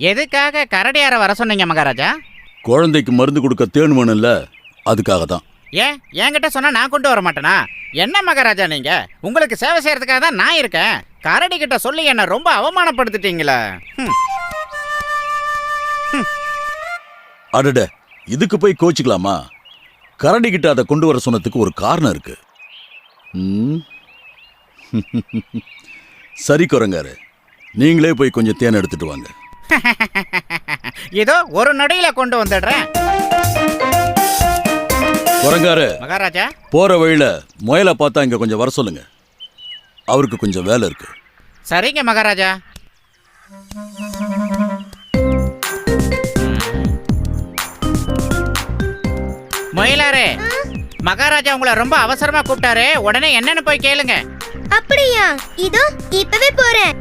எதுக்காக கரடியார வர சொன்னீங்க மகாராஜா? குழந்தைக்கு மருந்து கொடுக்க தேன் வேணும்ல, அதுக்காக தான். ஏன் என்கிட்ட சொன்னா நான் கொண்டு வர மாட்டேனா? என்ன மகாராஜா நீங்க? உங்களுக்கு சேவை செய்யறதுக்காக தான் நான் இருக்கேன். கரடி கிட்ட சொல்லி என்ன ரொம்ப அவமானப்படுத்திட்டீங்களே. அடட, இதுக்கு போய் கோச்சிக்கலாமா? கரடி கிட்ட அதை கொண்டு வர சொன்னதுக்கு ஒரு காரணம் இருக்கு. சரி குரங்காரு, நீங்களே போய் கொஞ்சம் தேன் எடுத்துட்டு வாங்க. இதோ ஒரு நொடியில கொண்டு வந்துடுறேன். குரங்காரு மகாராஜா, போற வழியில முயலை பார்த்தா இங்க கொஞ்சம் வர சொல்லுங்க. அவருக்கு கொஞ்சம் வேலை இருக்கு. சரிங்க மகாராஜா. முயலாரே, மகாராஜா உங்களை ரொம்ப அவசரமா கூப்பிட்டாரு. உடனே என்னன்னு போய் கேளுங்க. அப்படியா? இதோ இப்பவே போறேன்.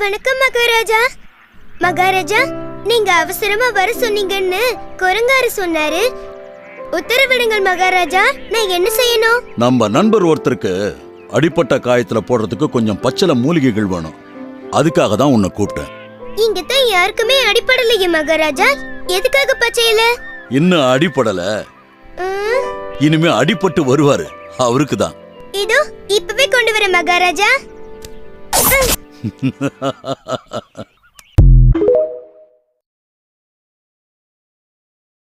வணக்கம் மகாராஜா. மகாராஜா, நீங்க அவசரமா வர சொன்னீங்கன்னு குரங்காரு சொன்னாரு. உத்தரவிடுங்கள் மகாராஜா. நான் என்ன செய்யணும்? நம்ம நண்பர் ஒருத்தருக்கு அடிப்பட்ட காயத்துல போடுறதுக்கு கொஞ்சம் பச்சளை மூலிகைகள் வேணும். அதுக்காக தான் உன்னை கூப்பிட்டேன். இங்க தான் யாருக்குமே அடிபடலையே மகாராஜா. எதுக்காக பச்சையில? இன்னும் அடிபடல, இனிமே அடிபட்டு வருவாரு, அவருக்கு தான். இதோ இப்பவே கொண்டு வர மகாராஜா.